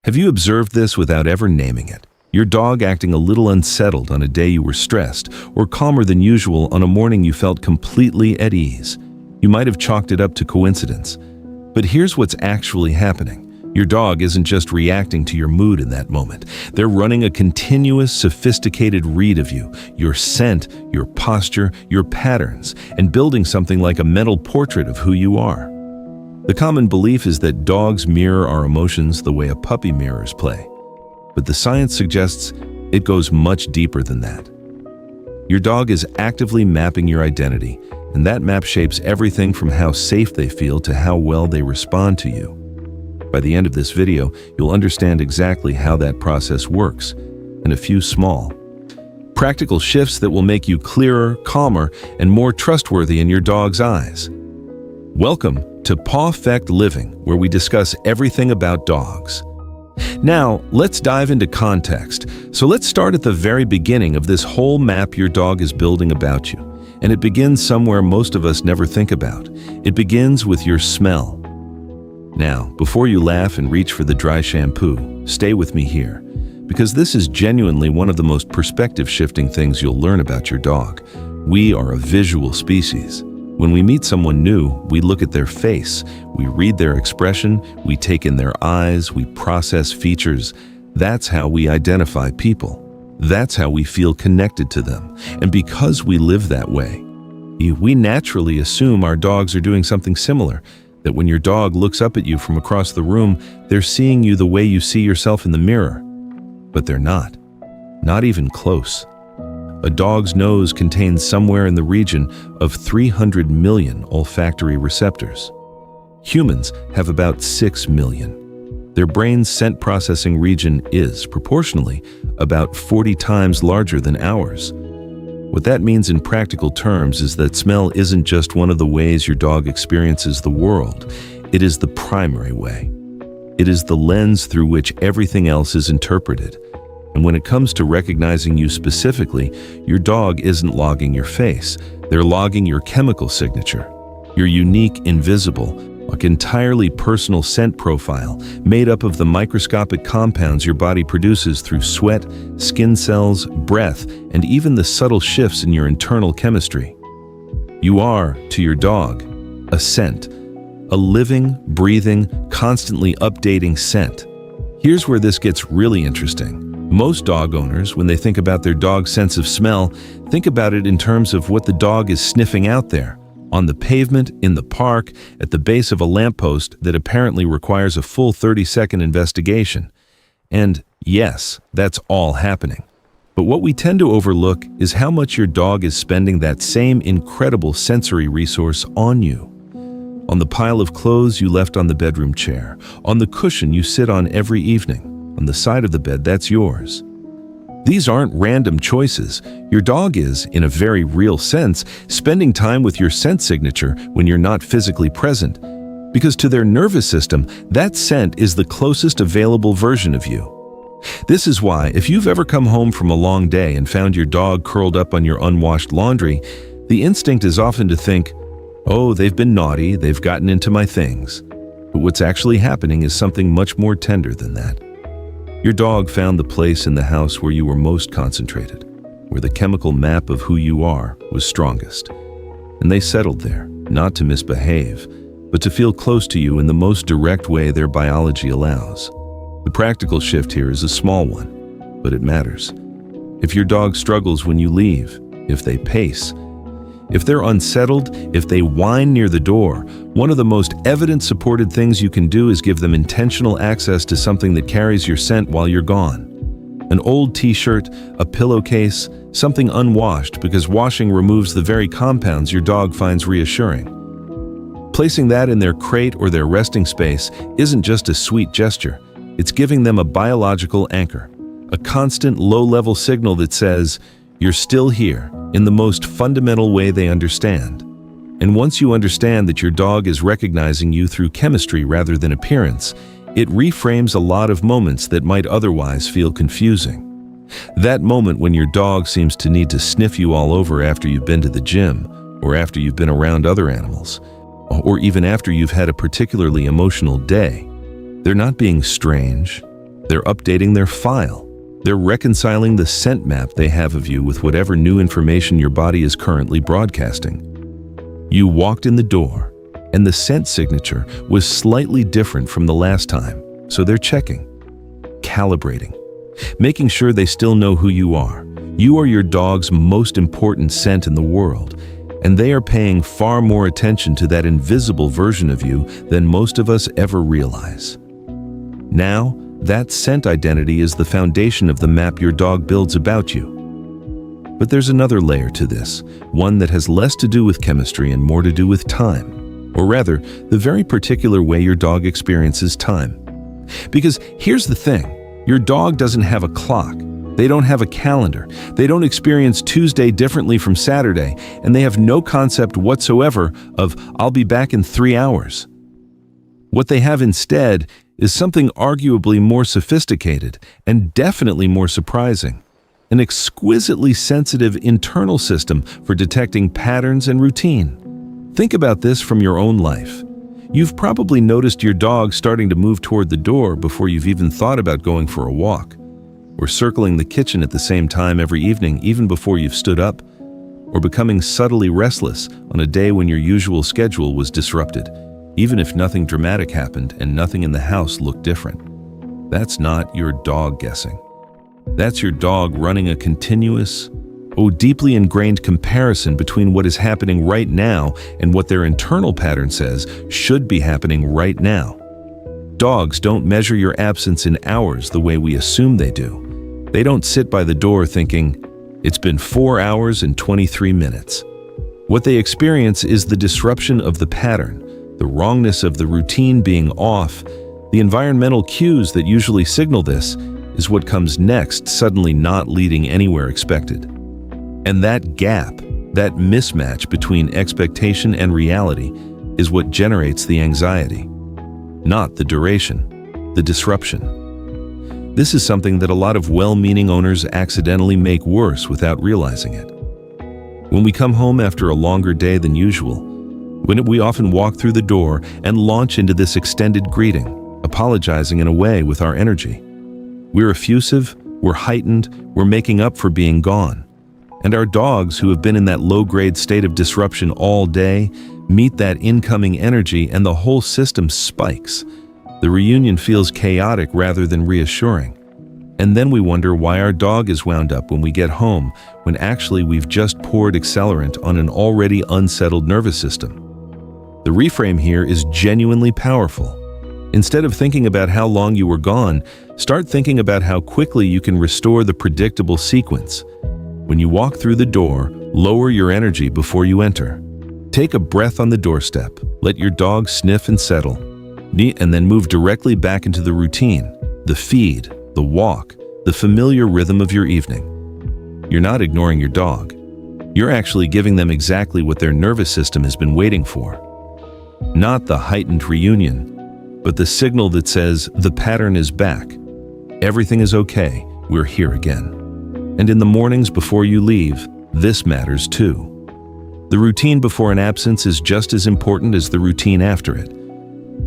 Have you observed this without ever naming it? Your dog acting a little unsettled on a day you were stressed, or calmer than usual on a morning you felt completely at ease. You might have chalked it up to coincidence. But here's what's actually happening. Your dog isn't just reacting to your mood in that moment. They're running a continuous, sophisticated read of you, your scent, your posture, your patterns, and building something like a mental portrait of who you are. The common belief is that dogs mirror our emotions the way a puppy mirrors play. But the science suggests it goes much deeper than that. Your dog is actively mapping your identity, and that map shapes everything from how safe they feel to how well they respond to you. By the end of this video, you'll understand exactly how that process works, and a few small, practical shifts that will make you clearer, calmer, and more trustworthy in your dog's eyes. Welcome to Pawfect Living, where we discuss everything about dogs. Now, let's dive into context. So let's start at the very beginning of this whole map your dog is building about you. And it begins somewhere most of us never think about. It begins with your smell. Now, before you laugh and reach for the dry shampoo, stay with me here, because this is genuinely one of the most perspective-shifting things you'll learn about your dog. We are a visual species. When we meet someone new, we look at their face, we read their expression, we take in their eyes, we process features. That's how we identify people. That's how we feel connected to them. And because we live that way, we naturally assume our dogs are doing something similar, that when your dog looks up at you from across the room, they're seeing you the way you see yourself in the mirror. But they're not even close. A dog's nose contains somewhere in the region of 300 million olfactory receptors. Humans have about 6 million. Their brain's scent processing region is, proportionally, about 40 times larger than ours. What that means in practical terms is that smell isn't just one of the ways your dog experiences the world. It is the primary way. It is the lens through which everything else is interpreted. And when it comes to recognizing you specifically, your dog isn't logging your face. They're logging your chemical signature, your unique, invisible, entirely personal scent profile made up of the microscopic compounds your body produces through sweat, skin cells, breath, and even the subtle shifts in your internal chemistry. You are, to your dog, a scent, a living, breathing, constantly updating scent. Here's where this gets really interesting. Most dog owners, when they think about their dog's sense of smell, think about it in terms of what the dog is sniffing out there, on the pavement, in the park, at the base of a lamppost that apparently requires a full 30-second investigation. And yes, that's all happening. But what we tend to overlook is how much your dog is spending that same incredible sensory resource on you. On the pile of clothes you left on the bedroom chair, on the cushion you sit on every evening, on the side of the bed that's yours. These aren't random choices. Your dog is, in a very real sense, spending time with your scent signature when you're not physically present. Because to their nervous system, that scent is the closest available version of you. This is why, if you've ever come home from a long day and found your dog curled up on your unwashed laundry, the instinct is often to think, oh, they've been naughty, they've gotten into my things. But what's actually happening is something much more tender than that. Your dog found the place in the house where you were most concentrated, where the chemical map of who you are was strongest. And they settled there, not to misbehave, but to feel close to you in the most direct way their biology allows. The practical shift here is a small one, but it matters. If your dog struggles when you leave, if they pace, if they're unsettled, if they whine near the door, one of the most evidence-supported things you can do is give them intentional access to something that carries your scent while you're gone. An old t-shirt, a pillowcase, something unwashed because washing removes the very compounds your dog finds reassuring. Placing that in their crate or their resting space isn't just a sweet gesture. It's giving them a biological anchor, a constant low-level signal that says, you're still here, in the most fundamental way they understand. And once you understand that your dog is recognizing you through chemistry rather than appearance, it reframes a lot of moments that might otherwise feel confusing. That moment when your dog seems to need to sniff you all over after you've been to the gym, or after you've been around other animals, or even after you've had a particularly emotional day. They're not being strange. They're updating their file. They're reconciling the scent map they have of you with whatever new information your body is currently broadcasting. You walked in the door, and the scent signature was slightly different from the last time, so they're checking, calibrating, making sure they still know who you are. You are your dog's most important scent in the world, and they are paying far more attention to that invisible version of you than most of us ever realize. Now, that scent identity is the foundation of the map your dog builds about you. But there's another layer to this, one that has less to do with chemistry and more to do with time, or rather, the very particular way your dog experiences time. Because here's the thing, your dog doesn't have a clock. They don't have a calendar. They don't experience Tuesday differently from Saturday, and they have no concept whatsoever of, "I'll be back in 3 hours." What they have instead is something arguably more sophisticated and definitely more surprising, an exquisitely sensitive internal system for detecting patterns and routine. Think about this from your own life. You've probably noticed your dog starting to move toward the door before you've even thought about going for a walk, or circling the kitchen at the same time every evening even before you've stood up, or becoming subtly restless on a day when your usual schedule was disrupted, even if nothing dramatic happened and nothing in the house looked different. That's not your dog guessing. That's your dog running a continuous, deeply ingrained comparison between what is happening right now and what their internal pattern says should be happening right now. Dogs don't measure your absence in hours the way we assume they do. They don't sit by the door thinking, "It's been 4 hours and 23 minutes." What they experience is the disruption of the pattern, the wrongness of the routine being off. The environmental cues that usually signal this is what comes next, suddenly not leading anywhere expected. And that gap, that mismatch between expectation and reality, is what generates the anxiety. Not the duration, the disruption. This is something that a lot of well-meaning owners accidentally make worse without realizing it. When we come home after a longer day than usual, when we often walk through the door and launch into this extended greeting, apologizing in a way with our energy. We're effusive, we're heightened, we're making up for being gone. And our dogs, who have been in that low-grade state of disruption all day, meet that incoming energy and the whole system spikes. The reunion feels chaotic rather than reassuring. And then we wonder why our dog is wound up when we get home, when actually we've just poured accelerant on an already unsettled nervous system. The reframe here is genuinely powerful. Instead of thinking about how long you were gone, start thinking about how quickly you can restore the predictable sequence. When you walk through the door, lower your energy before you enter. Take a breath on the doorstep, let your dog sniff and settle, and then move directly back into the routine, the feed, the walk, the familiar rhythm of your evening. You're not ignoring your dog. You're actually giving them exactly what their nervous system has been waiting for. Not the heightened reunion, but the signal that says the pattern is back. Everything is okay, we're here again. And in the mornings before you leave, this matters too. The routine before an absence is just as important as the routine after it.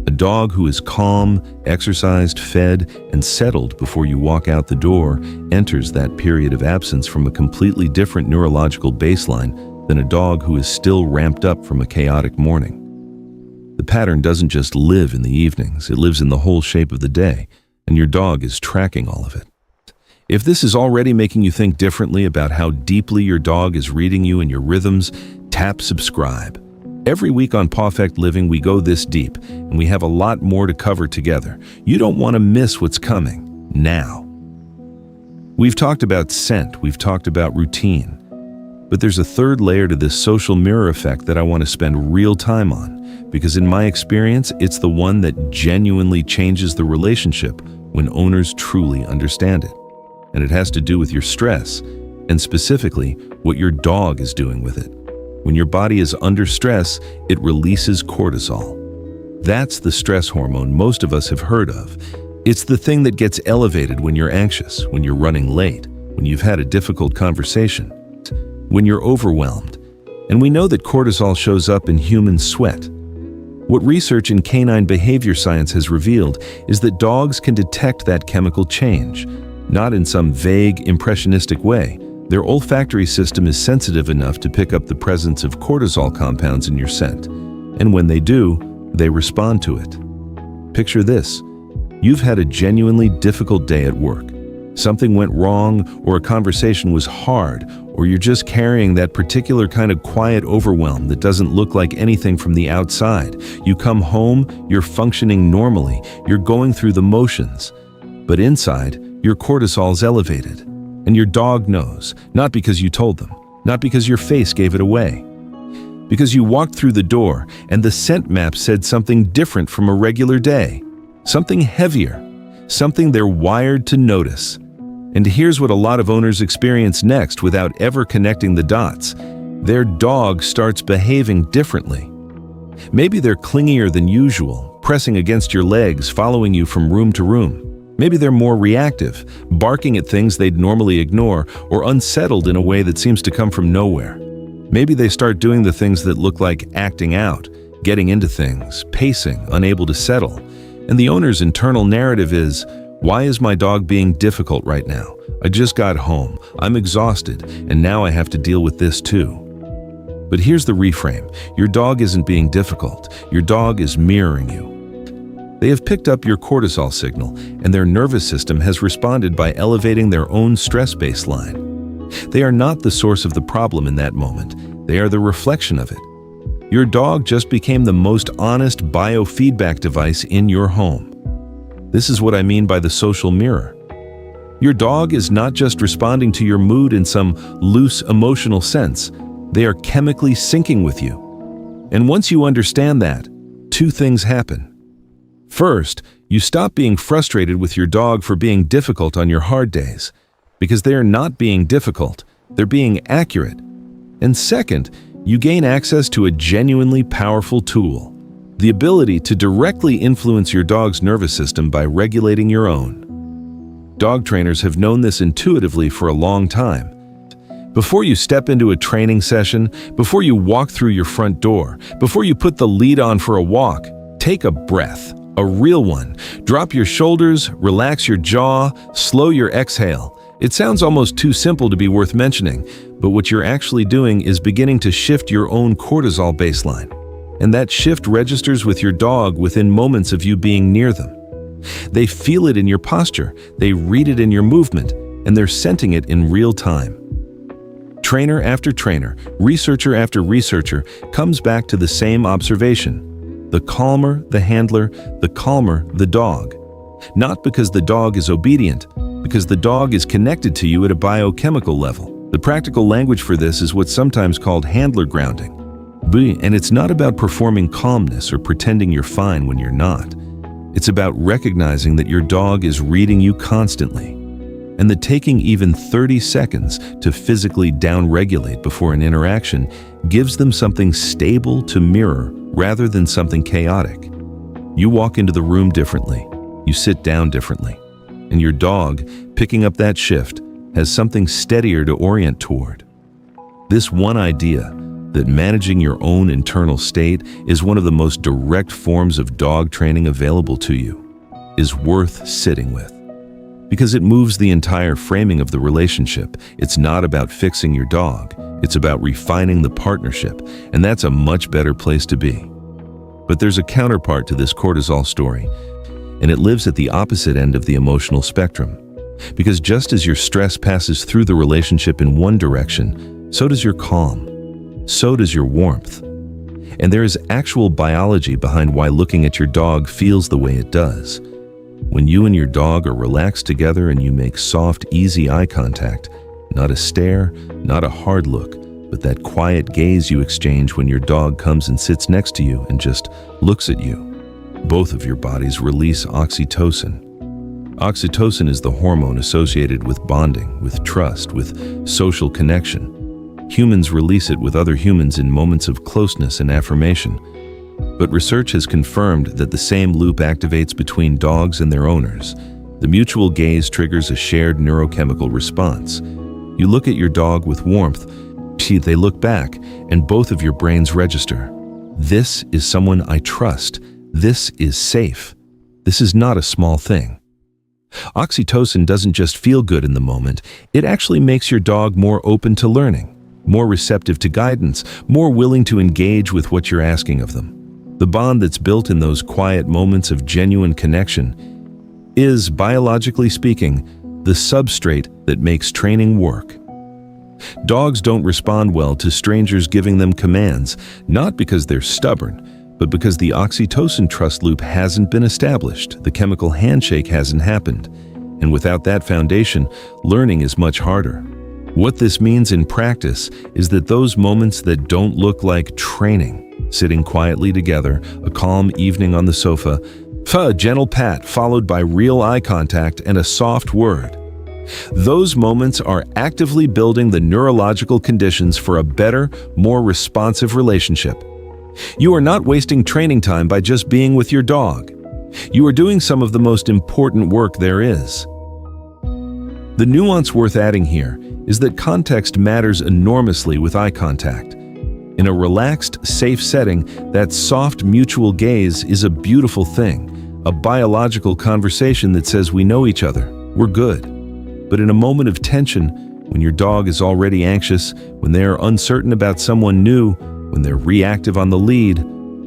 A dog who is calm, exercised, fed, and settled before you walk out the door enters that period of absence from a completely different neurological baseline than a dog who is still ramped up from a chaotic morning. The pattern doesn't just live in the evenings, it lives in the whole shape of the day, and your dog is tracking all of it. If this is already making you think differently about how deeply your dog is reading you and your rhythms, tap subscribe. Every week on Pawfect Living, we go this deep, and we have a lot more to cover together. You don't want to miss what's coming now. We've talked about scent, we've talked about routine, but there's a third layer to this social mirror effect that I want to spend real time on, because in my experience, it's the one that genuinely changes the relationship when owners truly understand it. And it has to do with your stress, and specifically, what your dog is doing with it. When your body is under stress, it releases cortisol. That's the stress hormone most of us have heard of. It's the thing that gets elevated when you're anxious, when you're running late, when you've had a difficult conversation, when you're overwhelmed. And we know that cortisol shows up in human sweat. What research in canine behavior science has revealed is that dogs can detect that chemical change, not in some vague, impressionistic way. Their olfactory system is sensitive enough to pick up the presence of cortisol compounds in your scent, and when they do, they respond to it. Picture this. You've had a genuinely difficult day at work. Something went wrong, or a conversation was hard, or you're just carrying that particular kind of quiet overwhelm that doesn't look like anything from the outside. You come home, you're functioning normally, you're going through the motions, but inside, your cortisol's elevated. And your dog knows, not because you told them, not because your face gave it away. Because you walked through the door and the scent map said something different from a regular day. Something heavier, something they're wired to notice. And here's what a lot of owners experience next without ever connecting the dots. Their dog starts behaving differently. Maybe they're clingier than usual, pressing against your legs, following you from room to room. Maybe they're more reactive, barking at things they'd normally ignore, or unsettled in a way that seems to come from nowhere. Maybe they start doing the things that look like acting out, getting into things, pacing, unable to settle. And the owner's internal narrative is, why is my dog being difficult right now? I just got home, I'm exhausted, and now I have to deal with this too. But here's the reframe. Your dog isn't being difficult. Your dog is mirroring you. They have picked up your cortisol signal, and their nervous system has responded by elevating their own stress baseline. They are not the source of the problem in that moment. They are the reflection of it. Your dog just became the most honest biofeedback device in your home. This is what I mean by the social mirror. Your dog is not just responding to your mood in some loose emotional sense. They are chemically syncing with you. And once you understand that, two things happen. First, you stop being frustrated with your dog for being difficult on your hard days, because they are not being difficult, they're being accurate. And second, you gain access to a genuinely powerful tool, the ability to directly influence your dog's nervous system by regulating your own. Dog trainers have known this intuitively for a long time. Before you step into a training session, before you walk through your front door, before you put the lead on for a walk, take a breath. A real one. Drop your shoulders, relax your jaw, slow your exhale. It sounds almost too simple to be worth mentioning, but what you're actually doing is beginning to shift your own cortisol baseline. And that shift registers with your dog within moments of you being near them. They feel it in your posture, they read it in your movement, and they're sensing it in real time. Trainer after trainer, researcher after researcher comes back to the same observation. The calmer the handler, the calmer the dog. Not because the dog is obedient, because the dog is connected to you at a biochemical level. The practical language for this is what's sometimes called handler grounding. And it's not about performing calmness or pretending you're fine when you're not. It's about recognizing that your dog is reading you constantly, and that taking even 30 seconds to physically downregulate before an interaction gives them something stable to mirror rather than something chaotic. You walk into the room differently, you sit down differently, and your dog, picking up that shift, has something steadier to orient toward. This one idea, that managing your own internal state is one of the most direct forms of dog training available to you, is worth sitting with. Because it moves the entire framing of the relationship. It's not about fixing your dog, it's about refining the partnership, and that's a much better place to be. But there's a counterpart to this cortisol story, and it lives at the opposite end of the emotional spectrum. Because just as your stress passes through the relationship in one direction, so does your calm, so does your warmth. And there is actual biology behind why looking at your dog feels the way it does. When you and your dog are relaxed together and you make soft, easy eye contact, not a stare, not a hard look, but that quiet gaze you exchange when your dog comes and sits next to you and just looks at you, both of your bodies release oxytocin. Oxytocin is the hormone associated with bonding, with trust, with social connection. Humans release it with other humans in moments of closeness and affirmation. But research has confirmed that the same loop activates between dogs and their owners. The mutual gaze triggers a shared neurochemical response. You look at your dog with warmth, they look back, and both of your brains register. This is someone I trust. This is safe. This is not a small thing. Oxytocin doesn't just feel good in the moment, it actually makes your dog more open to learning, more receptive to guidance, more willing to engage with what you're asking of them. The bond that's built in those quiet moments of genuine connection is, biologically speaking, the substrate that makes training work. Dogs don't respond well to strangers giving them commands, not because they're stubborn, but because the oxytocin trust loop hasn't been established, the chemical handshake hasn't happened, and without that foundation, learning is much harder. What this means in practice is that those moments that don't look like training, sitting quietly together, a calm evening on the sofa, a gentle pat followed by real eye contact and a soft word. Those moments are actively building the neurological conditions for a better, more responsive relationship. You are not wasting training time by just being with your dog. You are doing some of the most important work there is. The nuance worth adding here is that context matters enormously with eye contact. In a relaxed, safe setting, that soft mutual gaze is a beautiful thing, a biological conversation that says we know each other, we're good. But in a moment of tension, when your dog is already anxious, when they are uncertain about someone new, when they're reactive on the lead,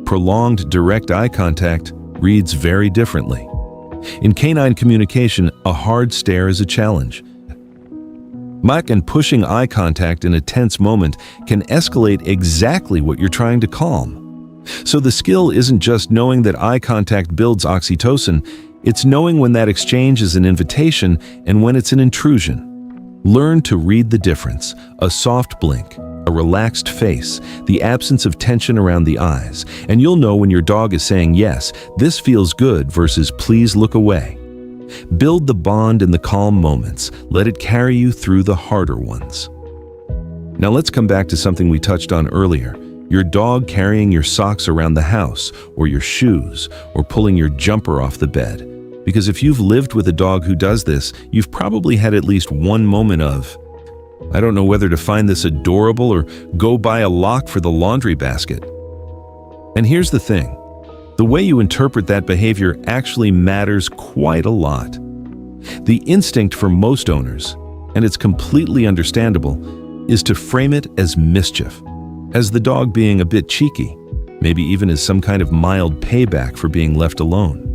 prolonged direct eye contact reads very differently. In canine communication, a hard stare is a challenge. And pushing eye contact in a tense moment can escalate exactly what you're trying to calm. So the skill isn't just knowing that eye contact builds oxytocin, it's knowing when that exchange is an invitation and when it's an intrusion. Learn to read the difference, a soft blink, a relaxed face, the absence of tension around the eyes, and you'll know when your dog is saying, yes, this feels good versus please look away. Build the bond in the calm moments. Let it carry you through the harder ones. Now let's come back to something we touched on earlier. Your dog carrying your socks around the house, or your shoes, or pulling your jumper off the bed. Because if you've lived with a dog who does this, you've probably had at least one moment of, I don't know whether to find this adorable or go buy a lock for the laundry basket. And here's the thing. The way you interpret that behavior actually matters quite a lot. The instinct for most owners, and it's completely understandable, is to frame it as mischief, as the dog being a bit cheeky, maybe even as some kind of mild payback for being left alone.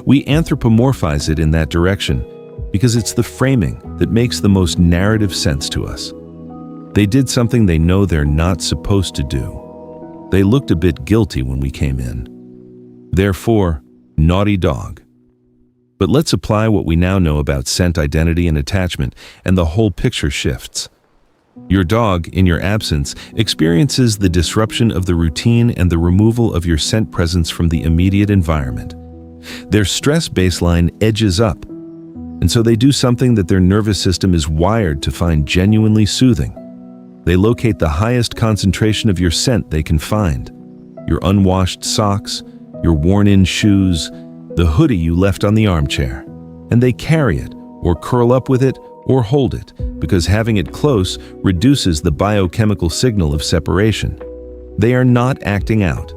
We anthropomorphize it in that direction because it's the framing that makes the most narrative sense to us. They did something they know they're not supposed to do. They looked a bit guilty when we came in. Therefore, naughty dog. But let's apply what we now know about scent identity and attachment, and the whole picture shifts. Your dog, in your absence, experiences the disruption of the routine and the removal of your scent presence from the immediate environment. Their stress baseline edges up, and so they do something that their nervous system is wired to find genuinely soothing. They locate the highest concentration of your scent they can find. Your unwashed socks, your worn-in shoes, the hoodie you left on the armchair. And they carry it, or curl up with it, or hold it, because having it close reduces the biochemical signal of separation. They are not acting out.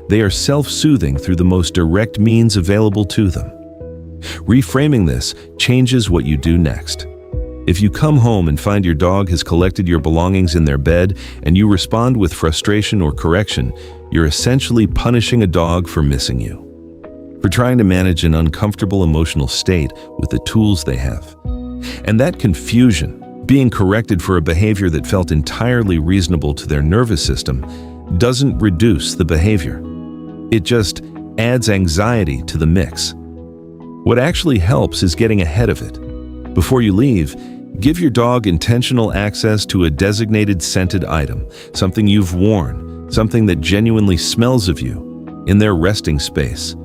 They are self-soothing through the most direct means available to them. Reframing this changes what you do next. If you come home and find your dog has collected your belongings in their bed and you respond with frustration or correction, you're essentially punishing a dog for missing you, for trying to manage an uncomfortable emotional state with the tools they have. And that confusion, being corrected for a behavior that felt entirely reasonable to their nervous system, doesn't reduce the behavior. It just adds anxiety to the mix. What actually helps is getting ahead of it. Before you leave, give your dog intentional access to a designated scented item, something you've worn, something that genuinely smells of you, in their resting space.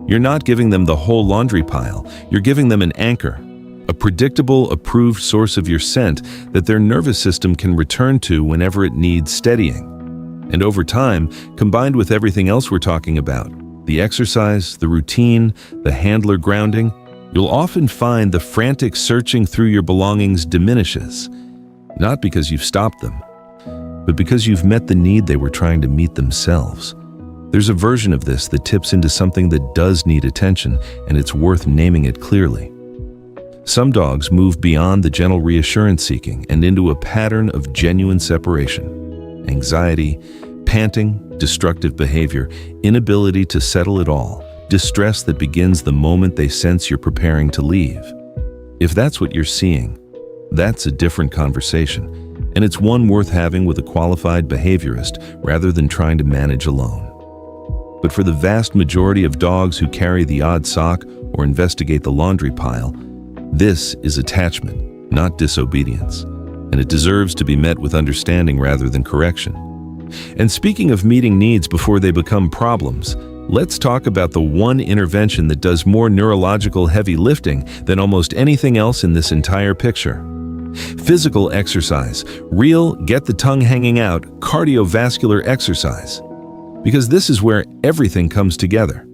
You're not giving them the whole laundry pile, you're giving them an anchor, a predictable, approved source of your scent that their nervous system can return to whenever it needs steadying. And over time, combined with everything else we're talking about, the exercise, the routine, the handler grounding, you'll often find the frantic searching through your belongings diminishes, not because you've stopped them, but because you've met the need they were trying to meet themselves. There's a version of this that tips into something that does need attention, and it's worth naming it clearly. Some dogs move beyond the gentle reassurance seeking and into a pattern of genuine separation. Anxiety, panting, destructive behavior, inability to settle at all, distress that begins the moment they sense you're preparing to leave. If that's what you're seeing, that's a different conversation, and it's one worth having with a qualified behaviorist rather than trying to manage alone. But for the vast majority of dogs who carry the odd sock or investigate the laundry pile, this is attachment, not disobedience, and it deserves to be met with understanding rather than correction. And speaking of meeting needs before they become problems, let's talk about the one intervention that does more neurological heavy lifting than almost anything else in this entire picture. Physical exercise, real, get the tongue hanging out, cardiovascular exercise. Because this is where everything comes together.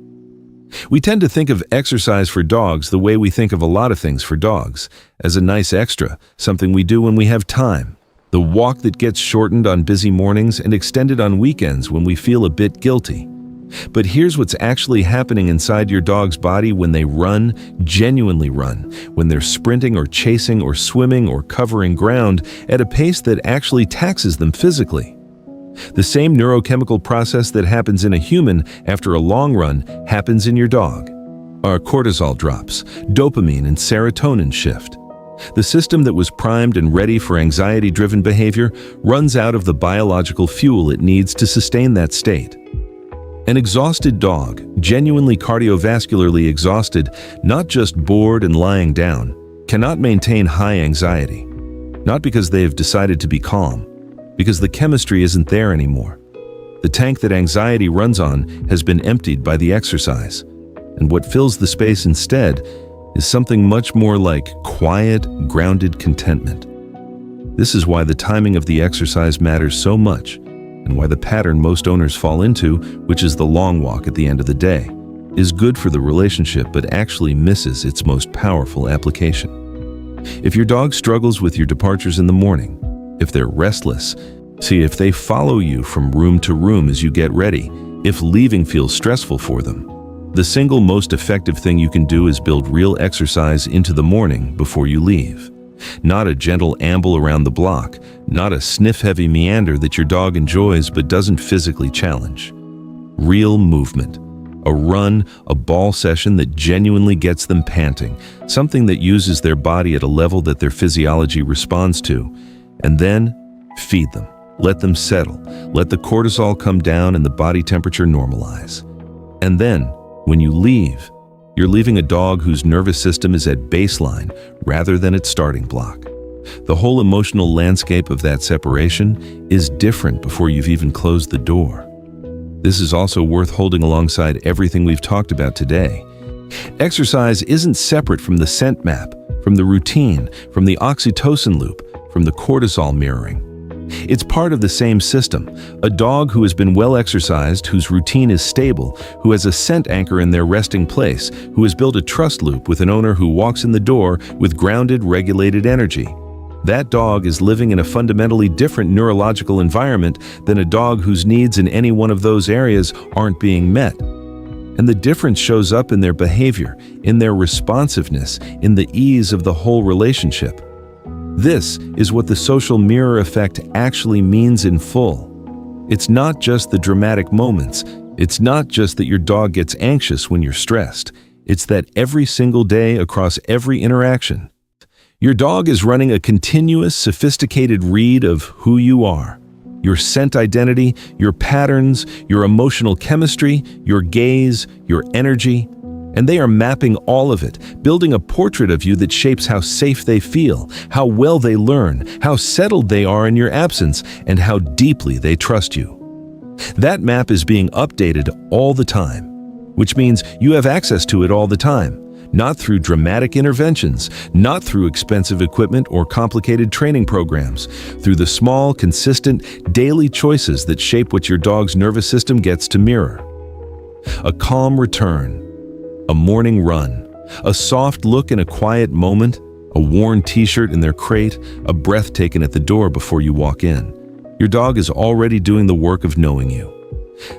We tend to think of exercise for dogs the way we think of a lot of things for dogs, as a nice extra, something we do when we have time. The walk that gets shortened on busy mornings and extended on weekends when we feel a bit guilty. But here's what's actually happening inside your dog's body when they run, genuinely run, when they're sprinting or chasing or swimming or covering ground at a pace that actually taxes them physically. The same neurochemical process that happens in a human after a long run happens in your dog. Our cortisol drops, dopamine and serotonin shift. The system that was primed and ready for anxiety-driven behavior runs out of the biological fuel it needs to sustain that state. An exhausted dog, genuinely cardiovascularly exhausted, not just bored and lying down, cannot maintain high anxiety. Not because they have decided to be calm, because the chemistry isn't there anymore. The tank that anxiety runs on has been emptied by the exercise, and what fills the space instead is something much more like quiet, grounded contentment. This is why the timing of the exercise matters so much, and why the pattern most owners fall into, which is the long walk at the end of the day, is good for the relationship but actually misses its most powerful application. If your dog struggles with your departures in the morning, if they're restless, if they follow you from room to room as you get ready, if leaving feels stressful for them, the single most effective thing you can do is build real exercise into the morning before you leave. Not a gentle amble around the block, not a sniff-heavy meander that your dog enjoys but doesn't physically challenge. Real movement. A run, a ball session that genuinely gets them panting, something that uses their body at a level that their physiology responds to. And then, feed them. Let them settle. Let the cortisol come down and the body temperature normalize. And then, when you leave, you're leaving a dog whose nervous system is at baseline rather than its starting block. The whole emotional landscape of that separation is different before you've even closed the door. This is also worth holding alongside everything we've talked about today. Exercise isn't separate from the scent map, from the routine, from the oxytocin loop, from the cortisol mirroring. It's part of the same system. A dog who has been well exercised, whose routine is stable, who has a scent anchor in their resting place, who has built a trust loop with an owner who walks in the door with grounded, regulated energy. That dog is living in a fundamentally different neurological environment than a dog whose needs in any one of those areas aren't being met. And the difference shows up in their behavior, in their responsiveness, in the ease of the whole relationship. This is what the social mirror effect actually means in full. It's not just the dramatic moments. It's not just that your dog gets anxious when you're stressed. It's that every single day across every interaction, your dog is running a continuous, sophisticated read of who you are. Your scent identity, your patterns, your emotional chemistry, your gaze, your energy. And they are mapping all of it, building a portrait of you that shapes how safe they feel, how well they learn, how settled they are in your absence, and how deeply they trust you. That map is being updated all the time, which means you have access to it all the time, not through dramatic interventions, not through expensive equipment or complicated training programs, through the small, consistent, daily choices that shape what your dog's nervous system gets to mirror. A calm return, a morning run, a soft look in a quiet moment, a worn t-shirt in their crate, a breath taken at the door before you walk in. Your dog is already doing the work of knowing you.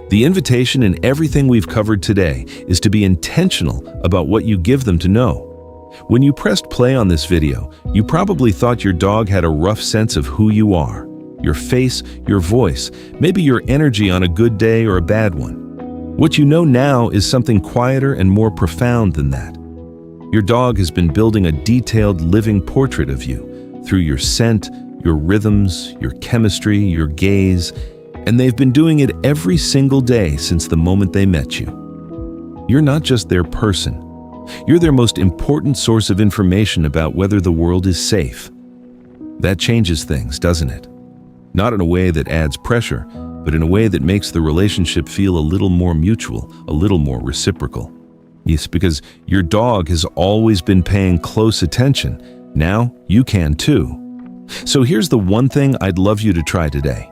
The invitation in everything we've covered today is to be intentional about what you give them to know. When you pressed play on this video, you probably thought your dog had a rough sense of who you are. Your face, your voice, maybe your energy on a good day or a bad one. What you know now is something quieter and more profound than that. Your dog has been building a detailed living portrait of you through your scent, your rhythms, your chemistry, your gaze, and they've been doing it every single day since the moment they met you. You're not just their person. You're their most important source of information about whether the world is safe. That changes things, doesn't it? Not in a way that adds pressure, but in a way that makes the relationship feel a little more mutual, a little more reciprocal. Yes, because your dog has always been paying close attention. Now you can too. So here's the one thing I'd love you to try today.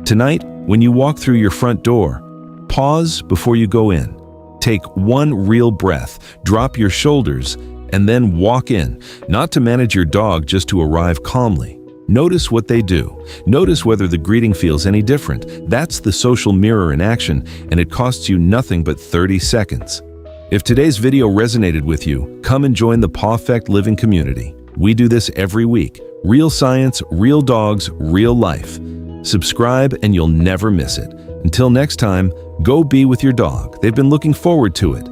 Tonight, when you walk through your front door, pause before you go in. Take one real breath, drop your shoulders, and then walk in, not to manage your dog, just to arrive calmly. Notice what they do. Notice whether the greeting feels any different. That's the social mirror in action, and it costs you nothing but 30 seconds. If today's video resonated with you, come and join the Pawfect Living community. We do this every week. Real science, real dogs, real life. Subscribe and you'll never miss it. Until next time, go be with your dog. They've been looking forward to it.